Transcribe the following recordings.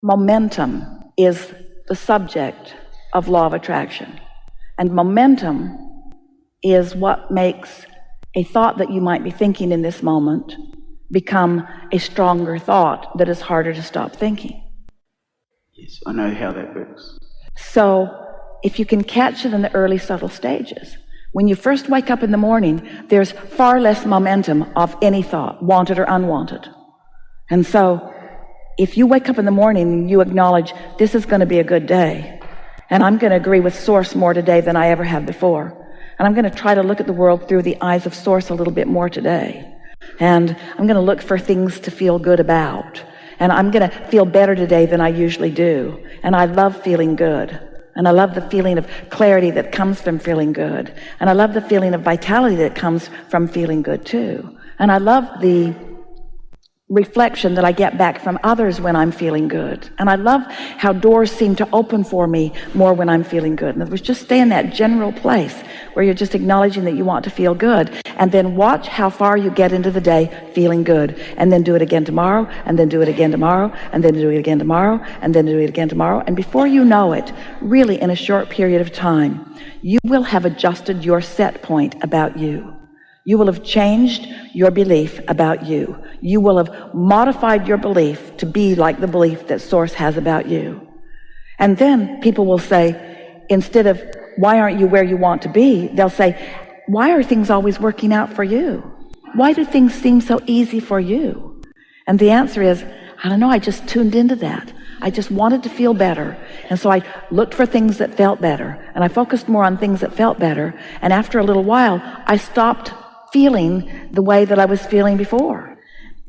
Momentum is the subject of law of attraction. And momentum is what makes a thought that you might be thinking in this moment become a stronger thought that is harder to stop thinking. Yes, I know how that works. So if you can catch it in the early subtle stages, when you first wake up in the morning, there's far less momentum of any thought, wanted or unwanted. And so if you wake up in the morning and you acknowledge this is going to be a good day, and I'm going to agree with Source more today than I ever have before, and I'm going to try to look at the world through the eyes of Source a little bit more today, and I'm going to look for things to feel good about, and I'm going to feel better today than I usually do, and I love feeling good, and I love the feeling of clarity that comes from feeling good, and I love the feeling of vitality that comes from feeling good too, and I love the reflection that I get back from others when I'm feeling good. And I love how doors seem to open for me more when I'm feeling good. In other words, just stay in that general place where you're just acknowledging that you want to feel good, and then watch how far you get into the day feeling good, and then do it again tomorrow, and then do it again tomorrow, and then do it again tomorrow, and then do it again tomorrow. And before you know it, really in a short period of time, you will have adjusted your set point about you. You will have changed your belief about you. You will have modified your belief to be like the belief that Source has about you. And then people will say, instead of, why aren't you where you want to be? They'll say, why are things always working out for you? Why do things seem so easy for you? And the answer is, I don't know, I just tuned into that. I just wanted to feel better. And so I looked for things that felt better. And I focused more on things that felt better. And after a little while, I stopped feeling the way that I was feeling before.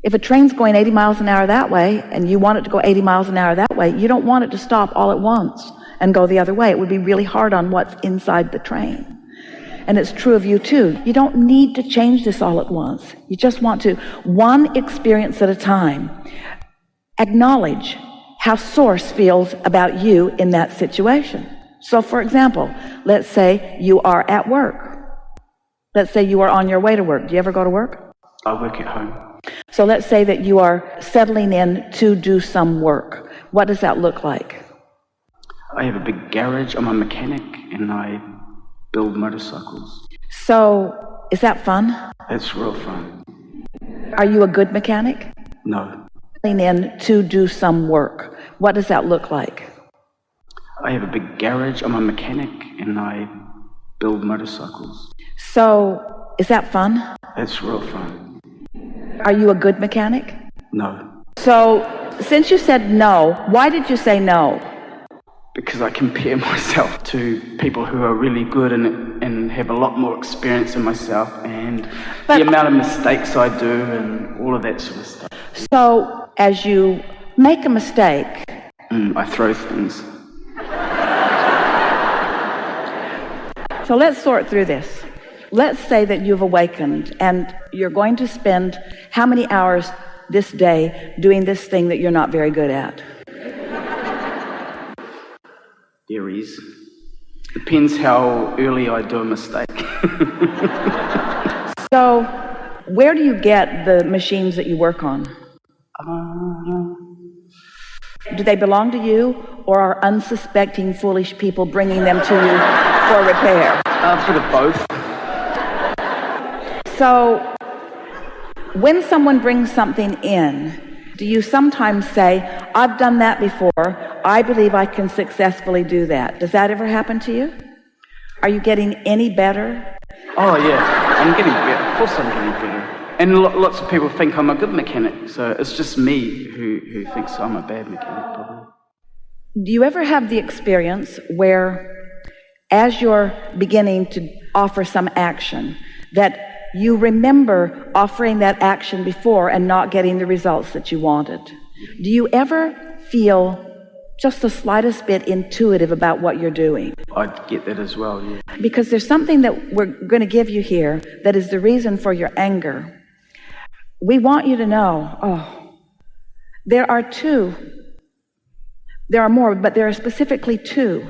If a train's going 80 miles an hour that way, and you want it to go 80 miles an hour that way, you don't want it to stop all at once and go the other way. It would be really hard on what's inside the train. And it's true of you too. You don't need to change this all at once. You just want to, one experience at a time, acknowledge how Source feels about you in that situation. So for example, let's say you are at work. Let's say you are on your way to work. Do you ever go to work? I work at home. So let's say that you are settling in to do some work. What does that look like? I have a big garage. I'm a mechanic and I build motorcycles. So is that fun? It's real fun. Are you a good mechanic? No. Settling in to do some work. What does that look like? I have a big garage. I'm a mechanic and I build motorcycles. So is that fun? It's real fun. Are you a good mechanic? No. So since you said no, why did you say no? Because I compare myself to people who are really good and have a lot more experience than myself, and the amount of mistakes I do and all of that sort of stuff. So as you make a mistake, I throw things. So let's sort through this. Let's say that you've awakened and you're going to spend how many hours this day doing this thing that you're not very good at? There is. Depends how early I do a mistake. So where do you get the machines that you work on? Do they belong to you, or are unsuspecting, foolish people bringing them to you for repair? A bit of both. So when someone brings something in, do you sometimes say, I've done that before, I believe I can successfully do that? Does that ever happen to you? Are you getting any better? Oh yeah, I'm getting better. Of course I'm getting better. And lots of people think I'm a good mechanic, so it's just me who thinks I'm a bad mechanic, probably. Do you ever have the experience where, as you're beginning to offer some action, that you remember offering that action before and not getting the results that you wanted? Do you ever feel just the slightest bit intuitive about what you're doing? I get that as well, yeah. Because there's something that we're going to give you here that is the reason for your anger. We want you to know, there are more, but there are specifically two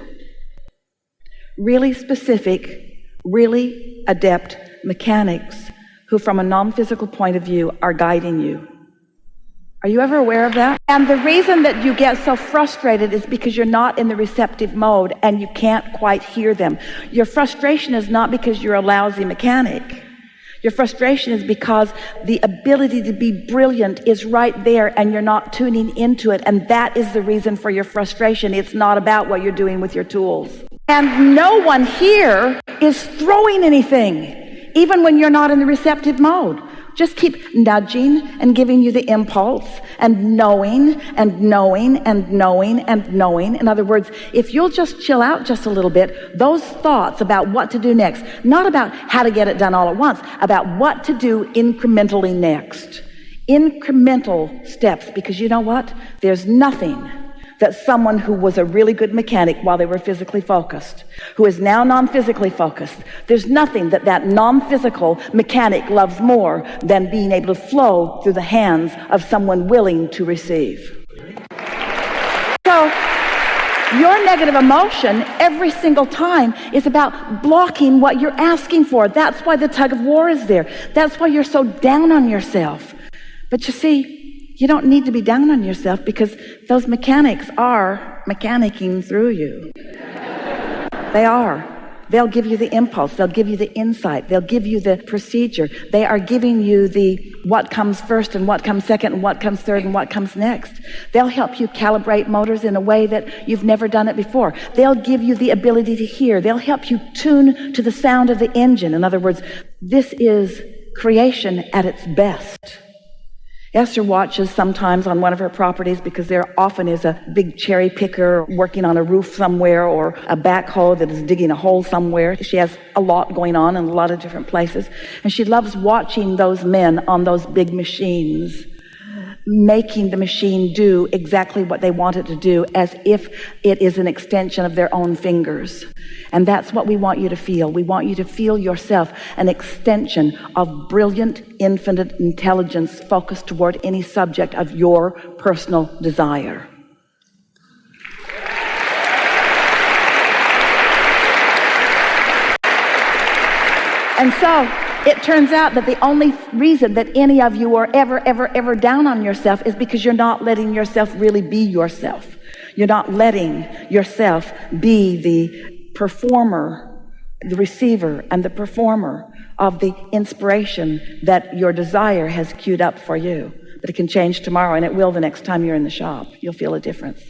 really specific, really adept mechanics who, from a non-physical point of view, are guiding you. Are you ever aware of that? And the reason that you get so frustrated is because you're not in the receptive mode and you can't quite hear them. Your frustration is not because you're a lousy mechanic. Your frustration is because the ability to be brilliant is right there and you're not tuning into it. And that is the reason for your frustration. It's not about what you're doing with your tools. And no one here is throwing anything, even when you're not in the receptive mode. Just keep nudging and giving you the impulse and knowing and knowing and knowing and knowing. In other words, if you'll just chill out just a little bit, those thoughts about what to do next, not about how to get it done all at once, about what to do incrementally next. Incremental steps, because you know what? There's nothing that someone who was a really good mechanic while they were physically focused, who is now non-physically focused, there's nothing that non-physical mechanic loves more than being able to flow through the hands of someone willing to receive. So your negative emotion every single time is about blocking what you're asking for. That's why the tug of war is there. That's why you're so down on yourself. But you see, you don't need to be down on yourself because those mechanics are mechanicking through you. They are. They'll give you the impulse. They'll give you the insight. They'll give you the procedure. They are giving you the what comes first and what comes second and what comes third and what comes next. They'll help you calibrate motors in a way that you've never done it before. They'll give you the ability to hear. They'll help you tune to the sound of the engine. In other words, this is creation at its best. Esther watches sometimes on one of her properties because there often is a big cherry picker working on a roof somewhere or a backhoe that is digging a hole somewhere. She has a lot going on in a lot of different places. And she loves watching those men on those big machines, making the machine do exactly what they want it to do as if it is an extension of their own fingers. And that's what we want you to feel. We want you to feel yourself an extension of brilliant, infinite intelligence focused toward any subject of your personal desire. And so it turns out that the only reason that any of you are ever down on yourself is because you're not letting yourself really be yourself. You're not letting yourself be the performer, the receiver, and the performer of the inspiration that your desire has queued up for you. But it can change tomorrow, and it will the next time you're in the shop. You'll feel a difference.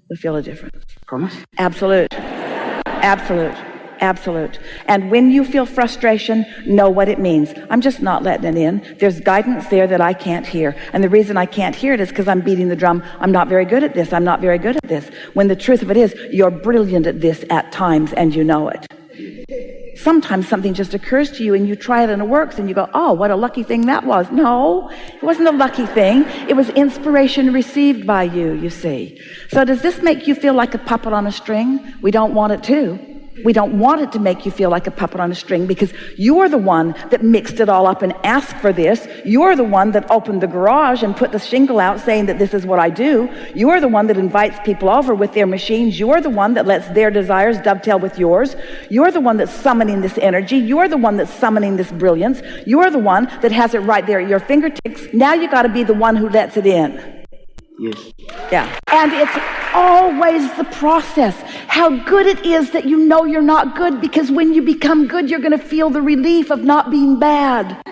You'll feel a difference. Promise? Absolute. Absolute. Absolute. And when you feel frustration, know what it means. I'm just not letting it in. There's guidance there that I can't hear. And the reason I can't hear it is because I'm beating the drum. I'm not very good at this. I'm not very good at this. When the truth of it is, you're brilliant at this at times and you know it. Sometimes something just occurs to you and you try it and it works and you go, oh, what a lucky thing that was. No, it wasn't a lucky thing. It was inspiration received by you, you see. So does this make you feel like a puppet on a string? We don't want it to. We don't want it to make you feel like a puppet on a string because you're the one that mixed it all up and asked for this. You're the one that opened the garage and put the shingle out saying that this is what I do. You're the one that invites people over with their machines. You're the one that lets their desires dovetail with yours. You're the one that's summoning this energy. You're the one that's summoning this brilliance. You're the one that has it right there at your fingertips. Now you got to be the one who lets it in. Yes. Yeah. And it's always the process. How good it is that you know you're not good, because when you become good, you're going to feel the relief of not being bad.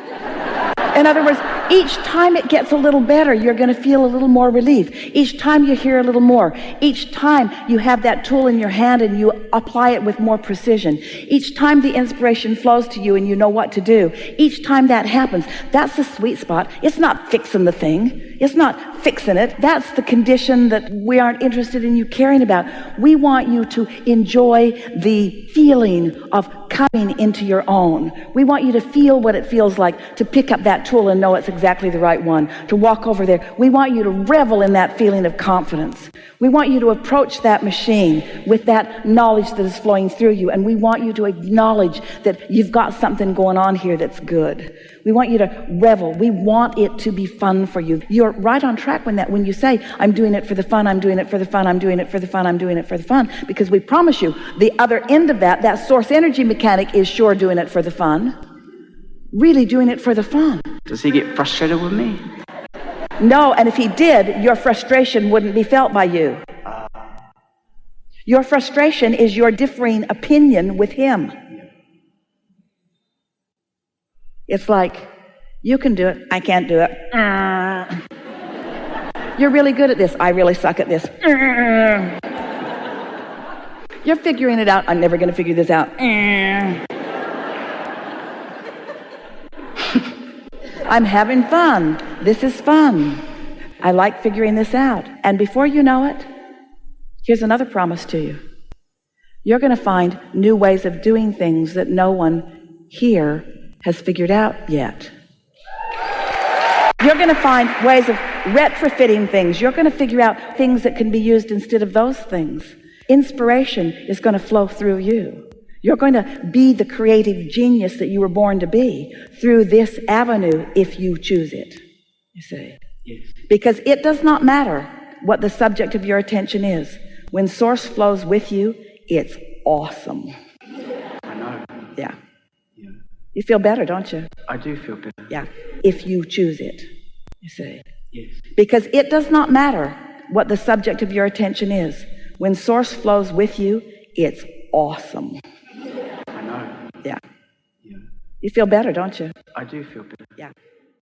In other words, each time it gets a little better, you're going to feel a little more relief. Each time you hear a little more. Each time you have that tool in your hand and you apply it with more precision. Each time the inspiration flows to you and you know what to do. Each time that happens, that's the sweet spot. It's not fixing the thing. It's not fixing it. That's the condition that we aren't interested in you caring about. We want you to enjoy the feeling of coming into your own. We want you to feel what it feels like to pick up that tool and know it's exactly the right one, to walk over there. We want you to revel in that feeling of confidence. We want you to approach that machine with that knowledge that is flowing through you, and we want you to acknowledge that you've got something going on here that's good. We want you to revel. We want it to be fun for you. You're right on track when you say, I'm doing it for the fun, I'm doing it for the fun, I'm doing it for the fun, I'm doing it for the fun, because we promise you, the other end of that source energy mechanic is sure doing it for the fun. Really doing it for the fun. Does he get frustrated with me? No, and if he did, your frustration wouldn't be felt by you. Your frustration is your differing opinion with him. It's like, you can do it, I can't do it. You're really good at this, I really suck at this. You're figuring it out, I'm never going to figure this out. I'm having fun. This is fun. I like figuring this out. And before you know it, here's another promise to you. You're going to find new ways of doing things that no one here has figured out yet. You're going to find ways of retrofitting things. You're going to figure out things that can be used instead of those things. Inspiration is going to flow through you. You're going to be the creative genius that you were born to be through this avenue if you choose it, you see. Yes. Because it does not matter what the subject of your attention is. When source flows with you, it's awesome. I know. Yeah. Yeah. You feel better, don't you? I do feel better. Yeah. If you choose it, you see. Yes. Because it does not matter what the subject of your attention is. When source flows with you, it's awesome. I know. Yeah. Yeah. You feel better, don't you? I do feel better. Yeah.